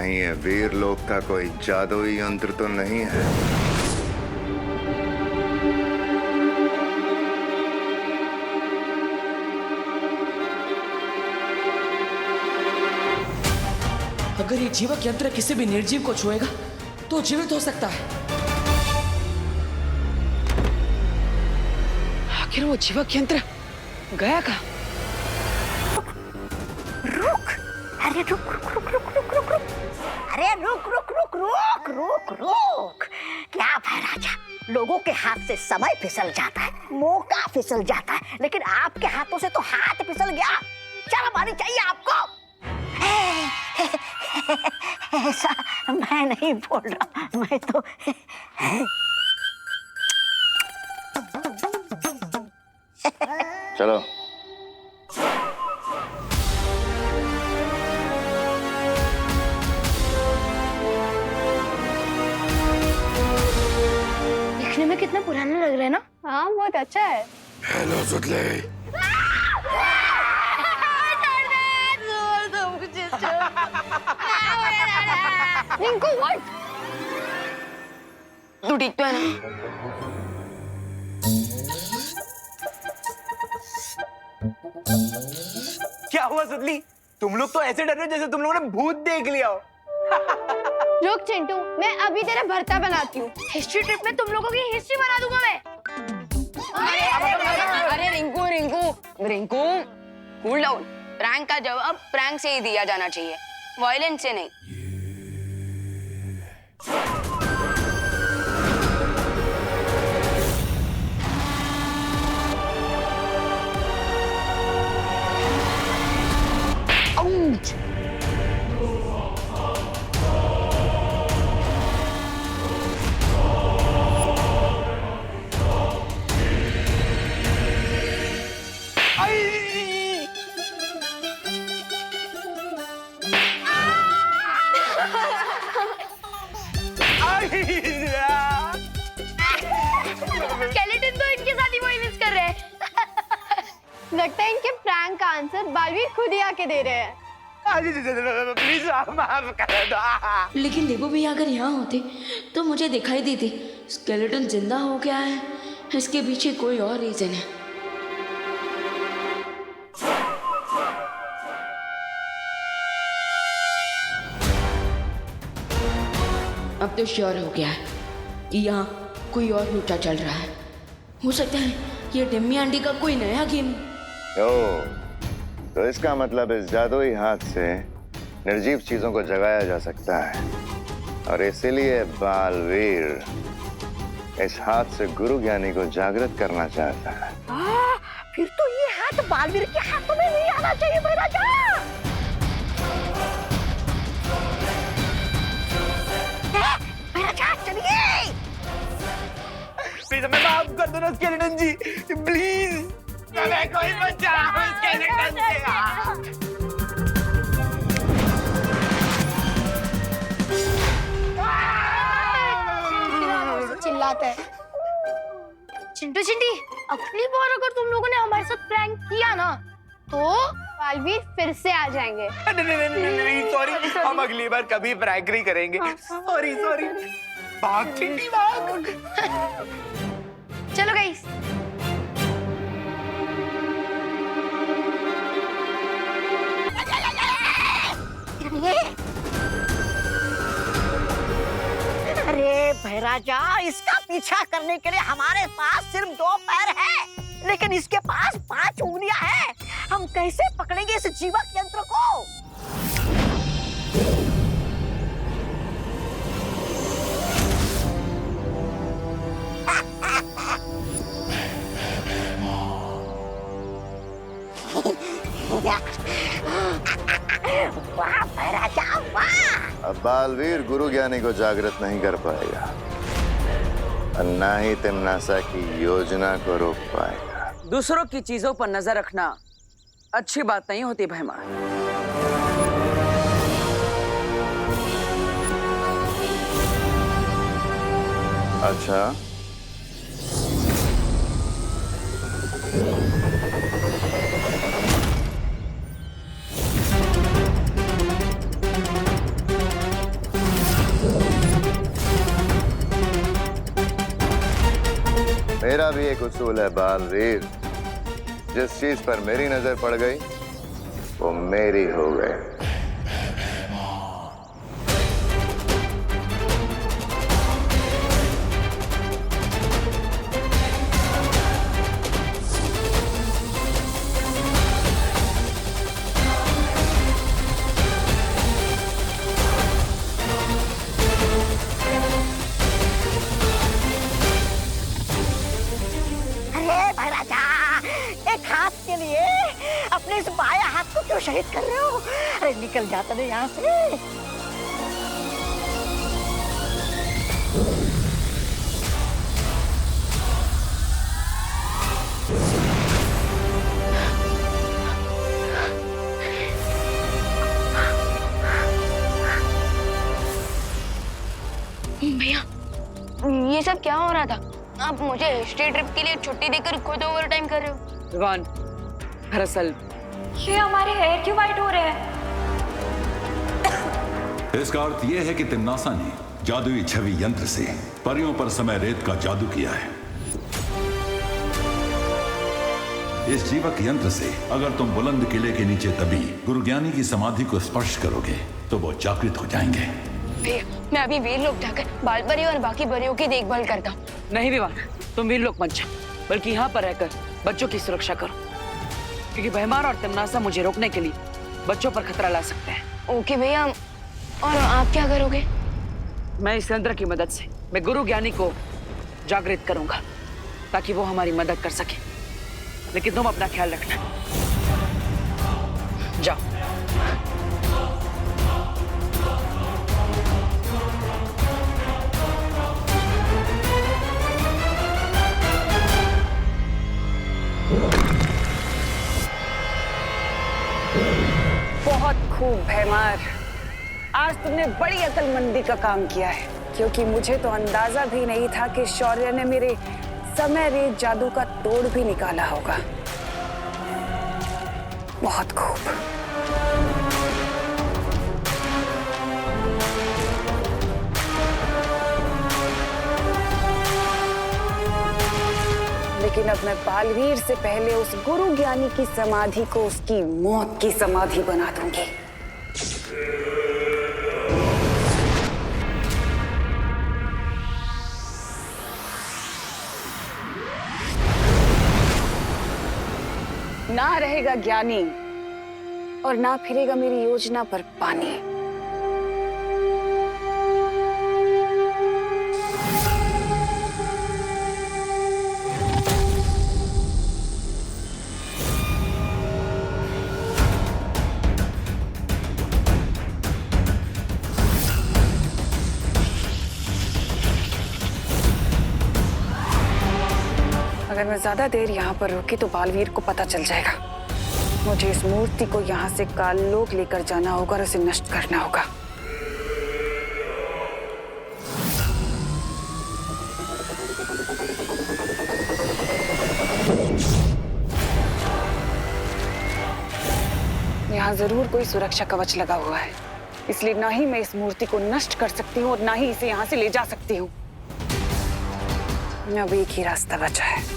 कहीं ये वीर लोक का कोई जादुई यंत्र तो नहीं है? अगर ये जीवक यंत्र किसी भी निर्जीव को छुएगा तो जीवित हो सकता है। आखिर वो जीवक यंत्र गया कहाँ? रुक, अरे रुक रुक रुक रुक रुक रुक रुक, अरे रुक रुक रुक रुक रुक रुक। क्या भाई राजा, लोगों के हाथ से समय फिसल जाता है, मौका फिसल जाता है, लेकिन आपके हाथों से तो हाथ फिसल गया। शर्म आनी चाहिए आपको। ऐसा मैं नहीं बोल रहा, मैं तो चलो। दिखने में कितना पुराना लग रहा है ना? हाँ, बहुत अच्छा है। हेलो सुतले। रिंकू, व्हाट? तू ठीक तो है ना? क्या हुआ सुतली? तुम लोग तो ऐसे डर रहे हो जैसे तुम लोगों ने भूत देख लिया हो। रुक चिंटू, मैं अभी तेरा भरता बनाती हूँ। हिस्ट्री ट्रिप में तुम लोगों की हिस्ट्री बना दूंगा मैं। अरे Rinku Rinku Rinku, cool down. Prank का जवाब प्रैंक से ही दिया जाना चाहिए, वायलेंस से नहीं। स्केलेटन तो इनके साथ ही वायलेंस कर रहे हैं। लगता है इनके प्रैंक का आंसर बालवीर खुद ही आके दे रहे हैं। प्लीज माफ कर दो। लेकिन देवू भैया अगर यहाँ होते तो मुझे दिखाई देती स्केलेटन जिंदा हो गया है। इसके पीछे कोई और रीजन है। अब तो श्योर हो गया है कि यहाँ कोई और लूटा चल रहा है। हो सकता है ये डिम्मी आंटी का कोई नया गेम। तो इसका मतलब इस जादुई हाथ से निर्जीव चीजों को जगाया जा सकता है, और इसीलिए बालवीर इस हाथ से गुरु ज्ञानी को जागृत करना चाहता है। फिर तो ये हाथ बालवीर के हाथों में नहीं आना चाहिए भाई राजा। भाई राजा चलिए। प्लीज हमें माफ कर दो ना स्केलेटन जी, प्लीज हमें कोई बचाओ स्केलेटन से। चिल्लाते हैं। चिंटू चिंटी, अगली बार अगर तुम लोगों ने हमारे साथ प्रैंक किया ना तो बालवीर फिर से आ जाएंगे। नहीं सॉरी, हम अगली बार कभी प्रैंक नहीं करेंगे। Sorry sorry. भाग चिंटी भाग। चलो गाइस। अरे भाई राजा, इसका पीछा करने के लिए हमारे पास सिर्फ 2 पैर है, लेकिन इसके पास 5 उंगलियां हैं। हम कैसे पकड़ेंगे इस जीवक यंत्र को? वाह भाई राजा वाह। अब बालवीर गुरु ज्ञानी को जागृत नहीं कर पाएगा, और ना ही तिम्नासा की योजना को रोक पाएगा। दूसरों की चीजों पर नजर रखना अच्छी बात नहीं होती भैमा। अच्छा, मेरा भी एक उसूल है बालवीर, जिस चीज पर मेरी नजर पड़ गई वो मेरी हो गई। अरे भाई राजा, एक हाथ के लिए अपने इस बाया हाथ को क्यों शहीद कर रहे हो? अरे निकल जाता नहीं यहाँ से। भैया ये सब क्या हो रहा था? आप मुझे हिस्ट्री ट्रिप के लिए छुट्टी देकर खुद ओवर टाइम कर रहे हो। विवान, दरअसल ये हमारे हेयर क्यों वाइट हो रहे हैं? इसका अर्थ यह है कि तिम्नासा ने जादुई छवि यंत्र से परियों पर समय रेत का जादू किया है। इस जीवक यंत्र से अगर तुम बुलंद किले के नीचे दबी गुरु ज्ञानी की समाधि को स्पर्श करोगे तो वो जागृत हो जाएंगे। भैया मैं अभी वीर लोक जाकर बाल परी और बाकी परियों की देखभाल करता हूँ। नहीं विवान, तुम वीर लोक मत जाओ, बल्कि यहाँ पर रहकर बच्चों की सुरक्षा करो, क्योंकि भयमार और तिम्नासा मुझे रोकने के लिए बच्चों पर खतरा ला सकते हैं। ओके भैया, और आप क्या करोगे? मैं इस यंत्र की मदद से मैं गुरु ज्ञानी को जागृत करूंगा ताकि वो हमारी मदद कर सके, लेकिन तुम अपना ख्याल रखना। जाओ। बहुत खूब भैमार, आज तुमने बड़ी अक्लमंदी का काम किया है, क्योंकि मुझे तो अंदाजा भी नहीं था कि शौर्य ने मेरे समय रेत जादू का तोड़ भी निकाला होगा। बहुत खूब। लेकिन अब मैं बालवीर से पहले उस गुरु ज्ञानी की समाधि को उसकी मौत की समाधि बना दूंगी। ना रहेगा ज्ञानी और ना फिरेगा मेरी योजना पर पानी। अगर मैं ज्यादा देर यहाँ पर रुकी तो बालवीर को पता चल जाएगा। मुझे इस मूर्ति को यहाँ से काललोक लेकर जाना होगा और उसे नष्ट करना होगा। यहाँ जरूर कोई सुरक्षा कवच लगा हुआ है, इसलिए ना ही मैं इस मूर्ति को नष्ट कर सकती हूँ और ना ही इसे यहाँ से ले जा सकती हूँ। अब एक ही रास्ता बचा है।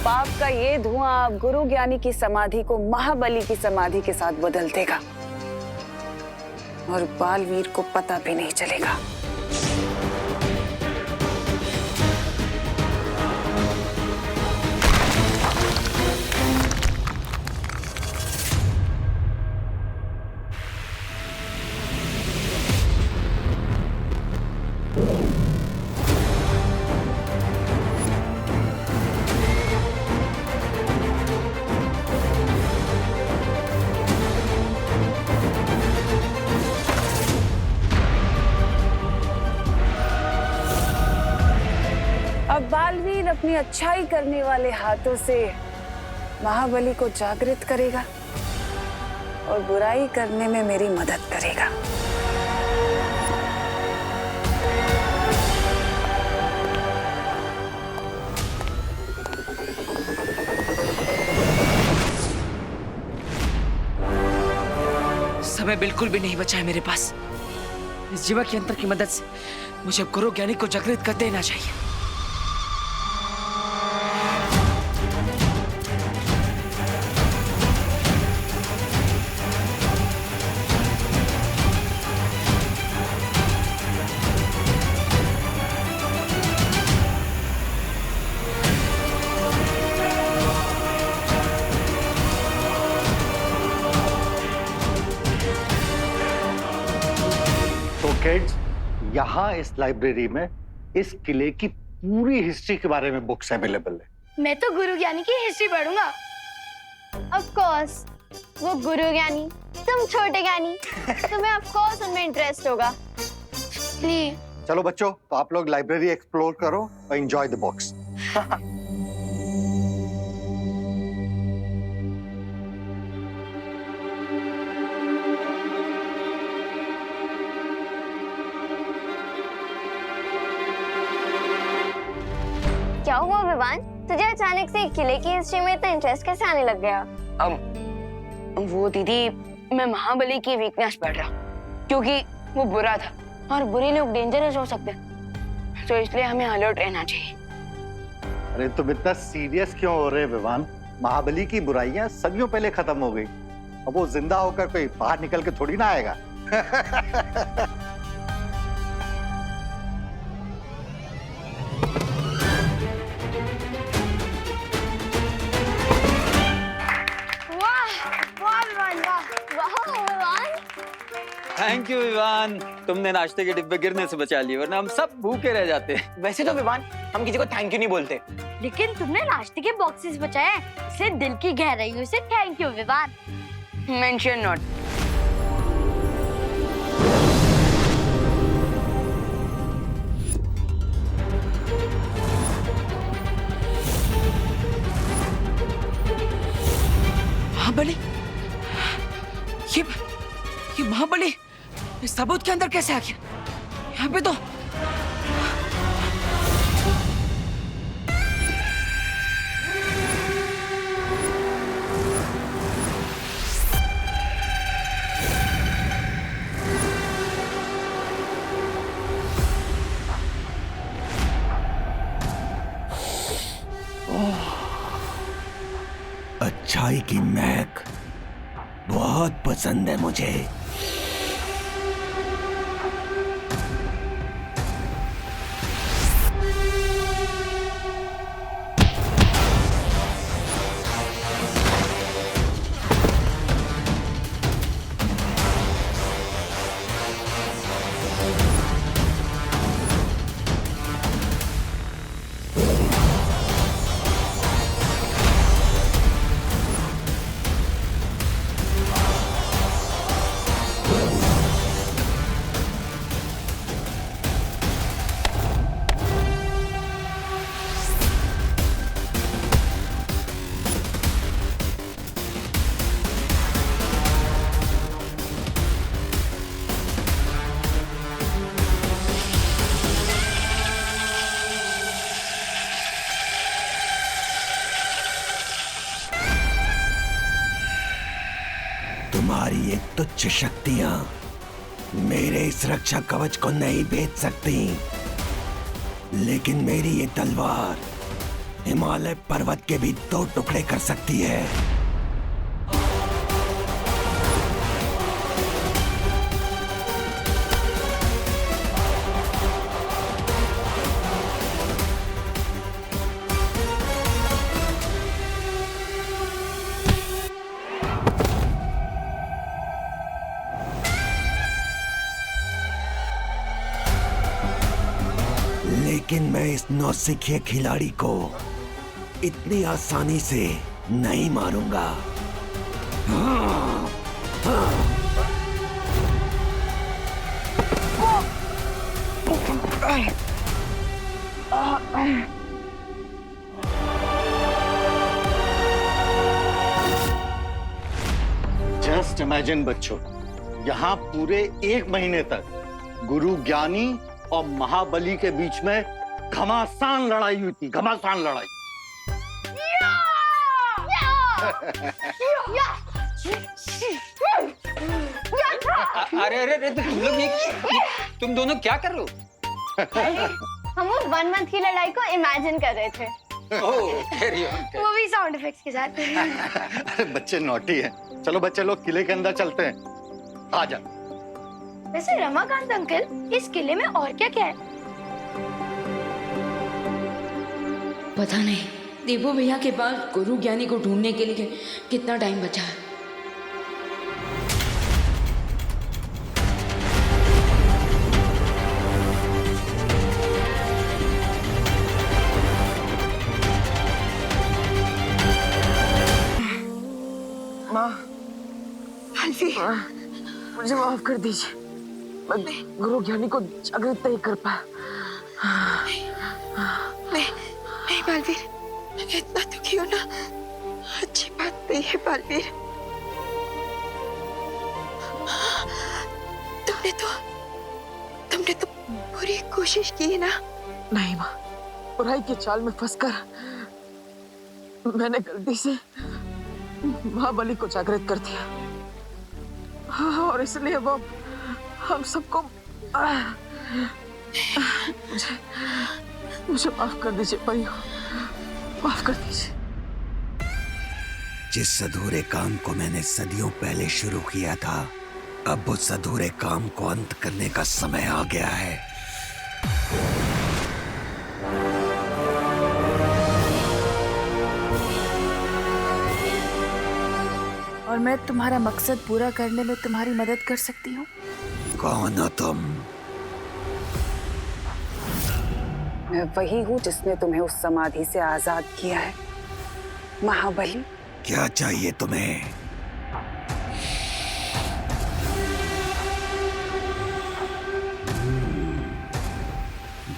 पाप का ये धुआं अब गुरु ज्ञानी की समाधि को महाबली की समाधि के साथ बदल देगा और बालवीर को पता भी नहीं चलेगा। अब बालवीर अपनी अच्छाई करने वाले हाथों से महाबली को जागृत करेगा और बुराई करने में मेरी मदद करेगा। समय बिल्कुल भी नहीं बचा है मेरे पास। इस जीवा के यंत्र की मदद से मुझे गुरु ज्ञानी को जागृत कर देना चाहिए। किड्स, यहाँ इस लाइब्रेरी में इस किले की पूरी हिस्ट्री के बारे में बुक्स अवेलेबल है। मैं तो गुरु ज्ञानी की हिस्ट्री पढ़ूंगा। ऑफ कोर्स, वो गुरु ज्ञानी, तुम छोटे ज्ञानी, तुम्हें ऑफ कोर्स उनमें इंटरेस्ट होगा। प्लीज। चलो बच्चों, तो आप लोग लाइब्रेरी एक्सप्लोर करो और एंजॉय द बुक्स। क्या हुआ विवान, तुझे अचानक से किले की हिस्ट्री में इतना इंटरेस्ट कैसे आने लग गया? वो दीदी, मैं महाबली की वीकनेस पढ़ रहा, क्योंकि वो बुरा था और बुरे लोग डेंजरस हो सकते हैं, तो इसलिए हमें अलर्ट रहना चाहिए। अरे तुम इतना सीरियस क्यों हो रहे विवान? महाबली की बुराइयां सदियों पहले खत्म हो गई। अब वो जिंदा होकर कोई बाहर निकल के थोड़ी ना आएगा। थैंक यू विवान, तुमने नाश्ते के डिब्बे गिरने से बचा लिए, वरना हम सब भूखे रह जाते। वैसे तो विवान, हम किसी को थैंक यू नहीं बोलते, लेकिन तुमने नाश्ते के बॉक्सेस बचाए, इसलिए दिल की गहराइयों से thank you Vivaan. Mention not. Mahabali, ये महाबली इस ताबूत के अंदर कैसे आ गया? यहाँ पे तो अच्छाई की महक बहुत पसंद है मुझे। तुम्हारी ये तुच्छ शक्तियां मेरे इस रक्षा कवच को नहीं भेद सकती, लेकिन मेरी ये तलवार हिमालय पर्वत के भी 2 टुकड़े कर सकती है। लेकिन मैं इस नौसिखिए खिलाड़ी को इतनी आसानी से नहीं मारूंगा। जस्ट इमेजिन बच्चों, यहाँ पूरे 1 महीने तक गुरु ज्ञानी और महाबली के बीच में घमासान लड़ाई हुई थी, घमासान लड़ाई। अरे अरे अरे तुम लोग तुम दोनों क्या कर रहे हो? हम वो 1 मंथ की लड़ाई को इमेजिन कर रहे थे। वो भी साउंड इफेक्ट्स के साथ। अरे बच्चे नॉटी हैं। चलो बच्चे लोग किले के अंदर चलते हैं। आ जा। वैसे रमाकांत अंकल, इस किले में और क्या क्या है? पता नहीं देवू भैया के पास गुरु ज्ञानी को ढूंढने के लिए कितना टाइम बचा है। मुझे माफ कर दीजिए, मैं गुरु ज्ञानी को जागृत नहीं कर पाया। नहीं बालवीर, इतना दुखी होना अच्छी बात नहीं है बालवीर। तुमने तो पूरी कोशिश की है ना। नहीं माँ, बुराई की चाल में फंसकर मैंने गलती से महाबली को जागृत कर दिया, और इसलिए वो हम सबको मुझे माफ कर दीजिए परियों, माफ कर दीजिए। जिस अधूरे काम को मैंने सदियों पहले शुरू किया था, अब उस अधूरे काम को अंत करने का समय आ गया है। और मैं तुम्हारा मकसद पूरा करने में तुम्हारी मदद कर सकती हूँ। कौन हो तुम? मैं वही हूँ जिसने तुम्हें उस समाधि से आजाद किया है, महाबली। क्या चाहिए तुम्हें?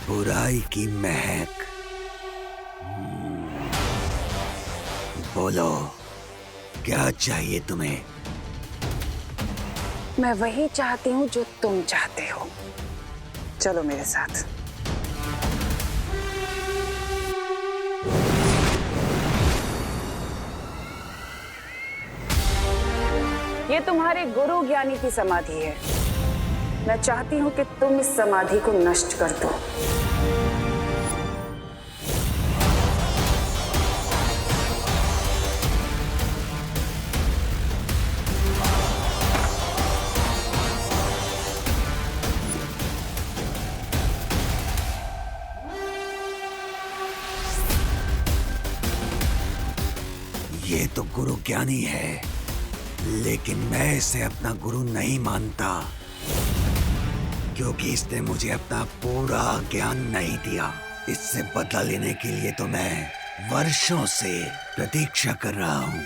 बुराई की महक। बोलो, क्या चाहिए तुम्हें? मैं वही चाहती हूँ जो तुम चाहते हो। चलो मेरे साथ। ये तुम्हारे गुरु ज्ञानी की समाधि है। मैं चाहती हूँ कि तुम इस समाधि को नष्ट कर दो। ये तो गुरु ज्ञानी है, लेकिन मैं इसे अपना गुरु नहीं मानता, क्योंकि इसने मुझे अपना पूरा ज्ञान नहीं दिया। इससे बदला लेने के लिए तो मैं वर्षों से प्रतीक्षा कर रहा हूँ।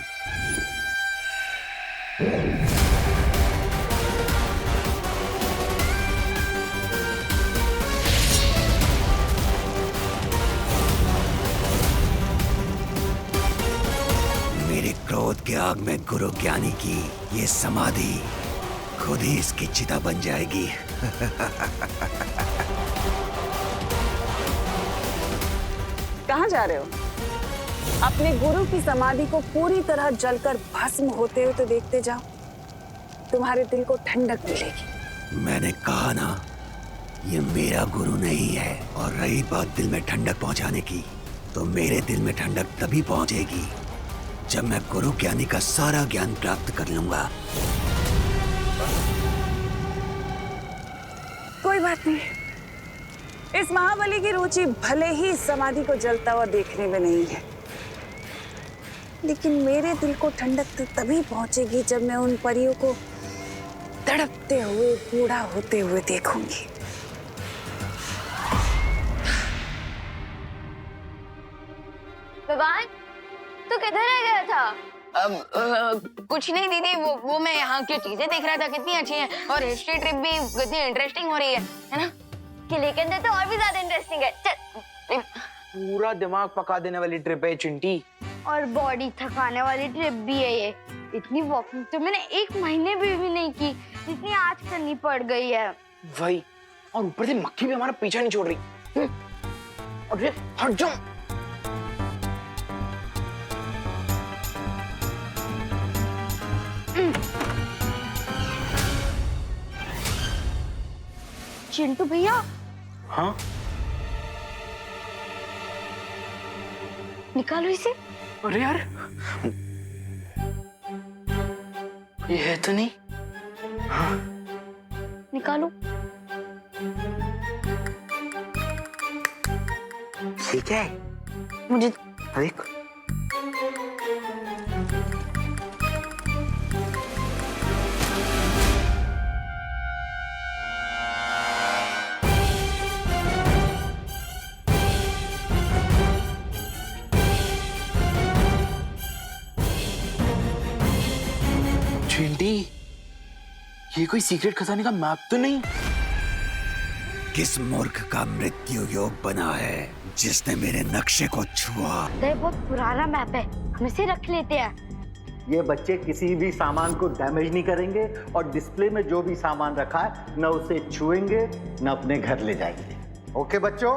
मेरे क्रोध के आग में गुरु ज्ञानी की ये समाधि खुद ही इसकी चिता बन जाएगी। कहाँ जा रहे हो? अपने गुरु की समाधि को पूरी तरह जलकर भस्म होते हुए तो देखते जाओ, तुम्हारे दिल को ठंडक मिलेगी। मैंने कहा ना, ये मेरा गुरु नहीं है। और रही बात दिल में ठंडक पहुंचाने की, तो मेरे दिल में ठंडक तभी पहुंचेगी जब मैं गुरु ज्ञानी का सारा ज्ञान प्राप्त कर लूंगा। कोई बात नहीं, इस महाबली की रुचि भले ही इस समाधि को जलता हुआ देखने में नहीं है, लेकिन मेरे दिल को ठंडक तो तभी पहुंचेगी जब मैं उन परियों को तड़पते हुए बूढ़ा होते हुए देखूंगी। भगवान, तू किधर रह गया था? कुछ नहीं दीदी, वो मैं यहाँ की चीजें देख रहा था, कितनी अच्छी हैं, और हिस्ट्री ट्रिप भी कितनी इंटरेस्टिंग हो रही है ना? किले के अंदर तो और भी ज्यादा इंटरेस्टिंग है। चल। पूरा दिमाग पका देने वाली ट्रिप है चिंटी, और बॉडी थकाने वाली ट्रिप भी है ये। इतनी वॉकिंग तो मैंने 1 महीने भी नहीं की जितनी आज करनी पड़ गई है। वही, और ऊपर से मक्खी भी हमारा पीछा नहीं छोड़ रही। अरे हट जाओ। चिंटू भैया। हाँ निकालो इसे। अरे यार ये है तो नहीं। हाँ निकालो। ठीक है मुझे देख। चिंटी ये कोई सीक्रेट खजाने का मैप तो नहीं? किस मूर्ख का मृत्यु योग बना है जिसने मेरे नक्शे को छुआ? ये बहुत पुराना मैप है, हम इसे रख लेते हैं। ये बच्चे किसी भी सामान को डैमेज नहीं करेंगे और डिस्प्ले में जो भी सामान रखा है न उसे छुएंगे न अपने घर ले जाएंगे। ओके बच्चों?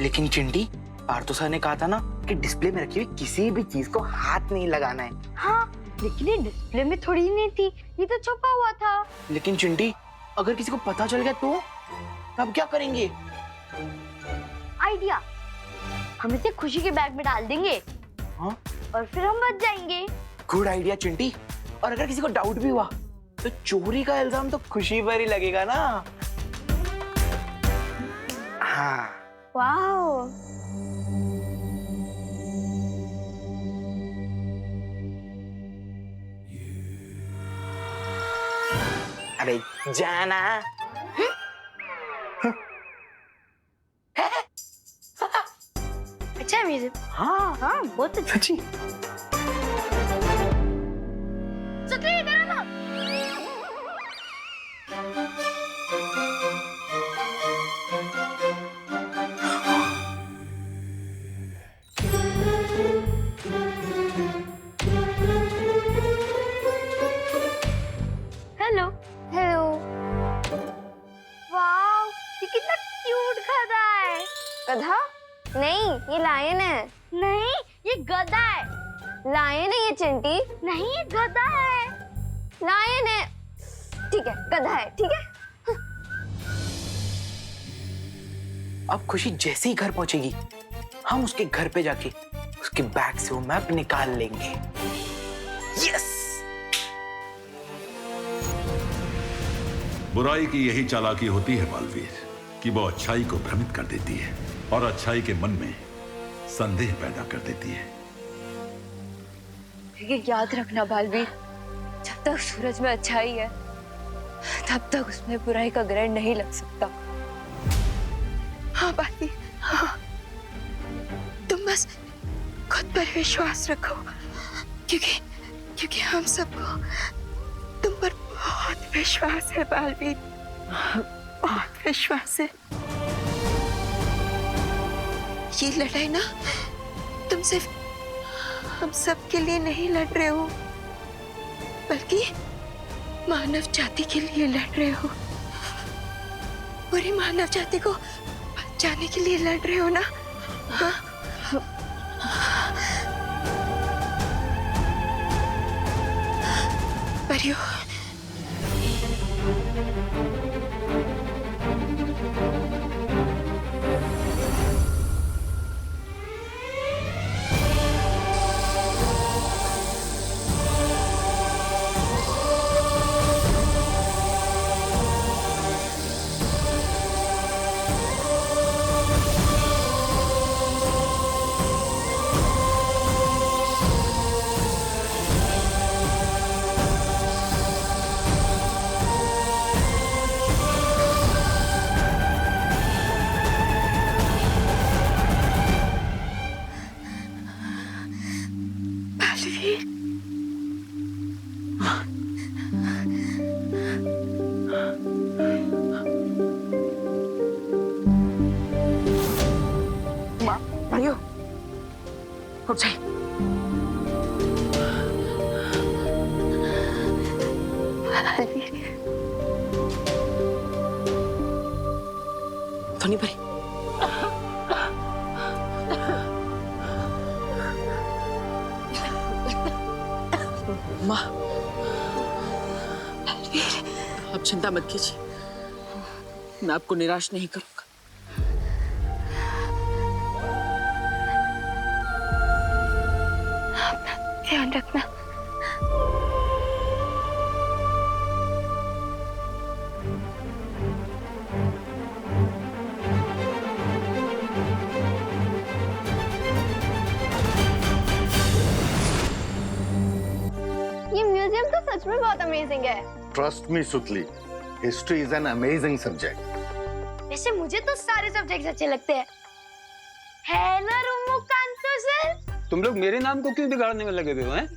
लेकिन चिंटी पार्थो सर ने कहा था ना कि डिस्प्ले में रखी हुई किसी भी चीज को हाथ नहीं लगाना है। हाँ लेकिन ये डिस्प्ले में थोड़ी नहीं थी, ये तो छुपा हुआ था। लेकिन चिंटी अगर किसी को पता चल गया तो तब क्या करेंगे? आइडिया, हम इसे खुशी के बैग में डाल देंगे। हाँ? और फिर हम बच जाएंगे। Good idea Chinti. और अगर किसी को डाउट भी हुआ तो चोरी का इल्जाम तो खुशी पर ही लगेगा ना। हाँ वाओ। अरे जाना। अच्छा है म्यूजिक। हाँ हाँ बहुत अच्छा। सच्ची। चलिए इधर आओ। Hello hello. वाओ ये कितना क्यूट गधा है। गधा? नहीं ये लायन है। नहीं ये गधा है। लायन है ये चिंटी। नहीं ये गधा है। लायन है। ठीक है गधा है, ठीक है। अब खुशी जैसे ही घर पहुंचेगी हम उसके घर पे जाके उसके बैग से वो मैप निकाल लेंगे। यस। बुराई की यही चालाकी होती है बालवीर कि वो अच्छाई को भ्रमित कर देती है और अच्छाई के मन में संदेह पैदा कर देती है। ये याद रखना बालवीर, जब तक सूरज में अच्छाई है तब तक उसमें बुराई का ग्रहण नहीं लग सकता। हाँ बालवीर, हाँ। तुम बस खुद पर विश्वास रखो क्योंकि हम सबको तुम पर बहुत विश्वास है बालवीर, बहुत विश्वास है। ये लड़ाई ना तुम सिर्फ हम सब के लिए नहीं लड़ रहे हो बल्कि मानव जाति के लिए लड़ रहे हो। पूरी मानव जाति को बचाने के लिए लड़ रहे हो ना? परियो उठ जाए। तो नहीं परी। माँ, आप चिंता मत कीजिए, मैं आपको निराश नहीं करूंगा। ध्यान रखना। ये म्यूजियम तो सच में बहुत अमेजिंग है। ट्रस्ट मी सुतली, history is an amazing subject. वैसे मुझे तो सारे सब्जेक्ट्स अच्छे लगते हैं, है ना रुमुकांतो सर? तुम लोग मेरे नाम को क्यों बिगाड़ने में लगे हुए हो हैं?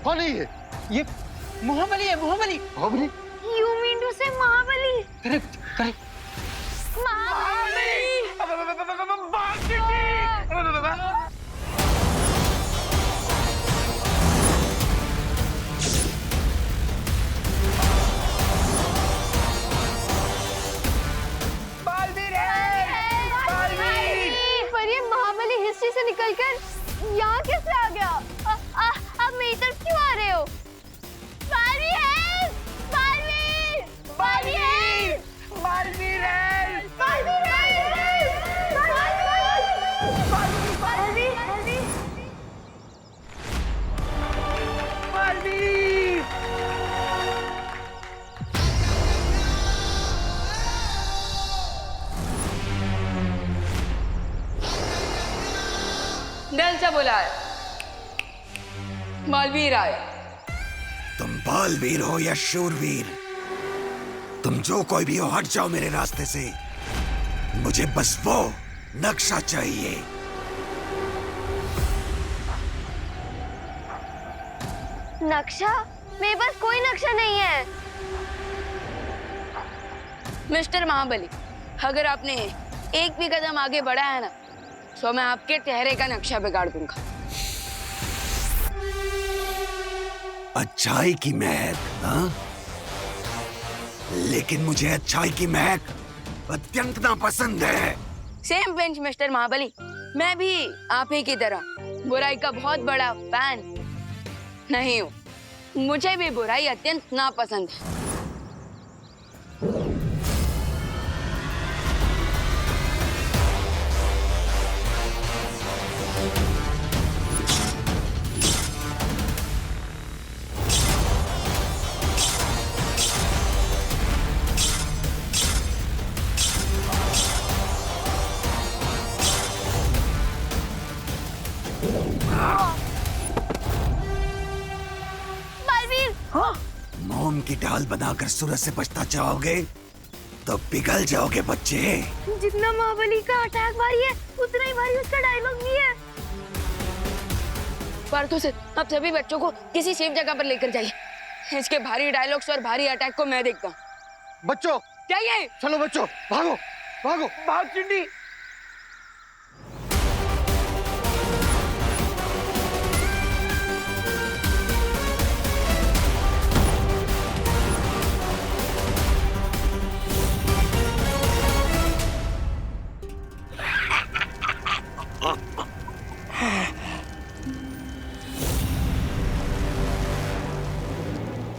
कौन है ये महाबली है, महाबली। महाबली? You mean to say Mahabali? Correct correct. पर ये महाबली हिस्ट्री से निकलकर यहाँ कैसे आ गया? आप मेरी तरफ क्यों आ रहे हो? बारबी है! बारबी! बारबी है! बारबी है! बारबी है! बारबी! बारबी! डल से बुला है, बालवीर आए। तुम बालवीर हो या शूरवीर, तुम जो कोई भी हो, हट जाओ मेरे रास्ते से। मुझे बस वो नक्शा चाहिए। नक्शा? मेरे पास कोई नक्शा नहीं है। मिस्टर महाबली, अगर आपने एक भी कदम आगे बढ़ा है ना, तो मैं आपके चेहरे का नक्शा बिगाड़ दूंगा। अच्छाई की महक, हाँ? लेकिन मुझे अच्छाई की महक अत्यंत नापसंद है। सेम बेंच मिस्टर महाबली, मैं भी आप ही की तरह बुराई का बहुत बड़ा फैन नहीं हूँ। मुझे भी बुराई अत्यंत नापसंद है। मोम की ढाल बनाकर सूरज से बचना चाहोगे तो पिघल जाओगे बच्चे। जितना महाबली का अटैक भारी है, उतना ही भारी उसका डायलॉग भी है। पार्थो से आप सभी बच्चों को किसी सेफ जगह पर लेकर जाइए। इसके भारी डायलॉग्स और भारी अटैक को मैं देखता हूँ। बच्चों क्या ये? चलो बच्चों, भागो भागो, भाग चिंटी।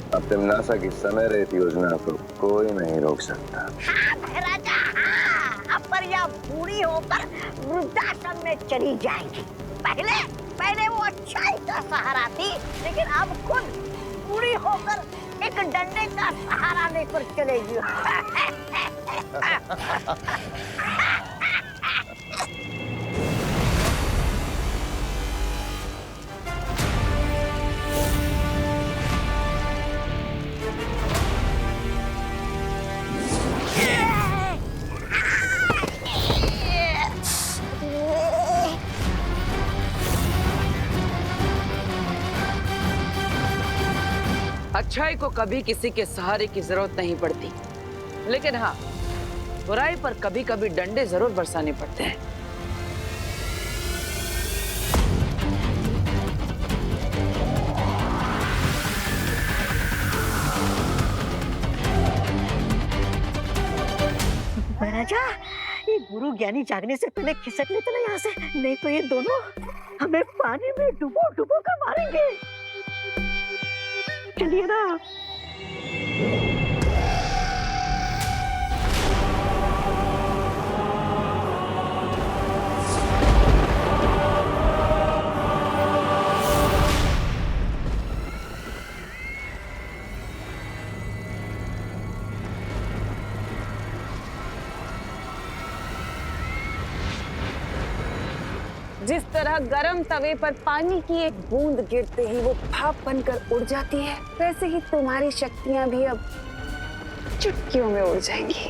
अब तिमनासा की समय रेत योजना को कोई नहीं रोक सकता। हाँ महाराजा, हाँ। अब पर यह बूढ़ी होकर वृद्धाश्रम में चली जाएगी। पहले वो अच्छाई का सहारा थी, लेकिन अब खुद बूढ़ी होकर एक डंडे का सहारा लेकर चलेगी। अच्छाई को कभी किसी के सहारे की जरूरत नहीं पड़ती, लेकिन हाँ, बुराई पर कभी कभी डंडे जरूर बरसाने पड़ते हैं। महाराजा, ये गुरु ज्ञानी जागने से पहले खिसक लेते ना यहाँ से, नहीं तो ये दोनों हमें पानी में डुबो डुबो कर मारेंगे। चलिए ना। जिस तरह गरम तवे पर पानी की एक बूंद गिरते ही वो भाप बनकर उड़ जाती है, वैसे ही तुम्हारी शक्तियां भी अब चुटकियों में उड़ जाएंगी।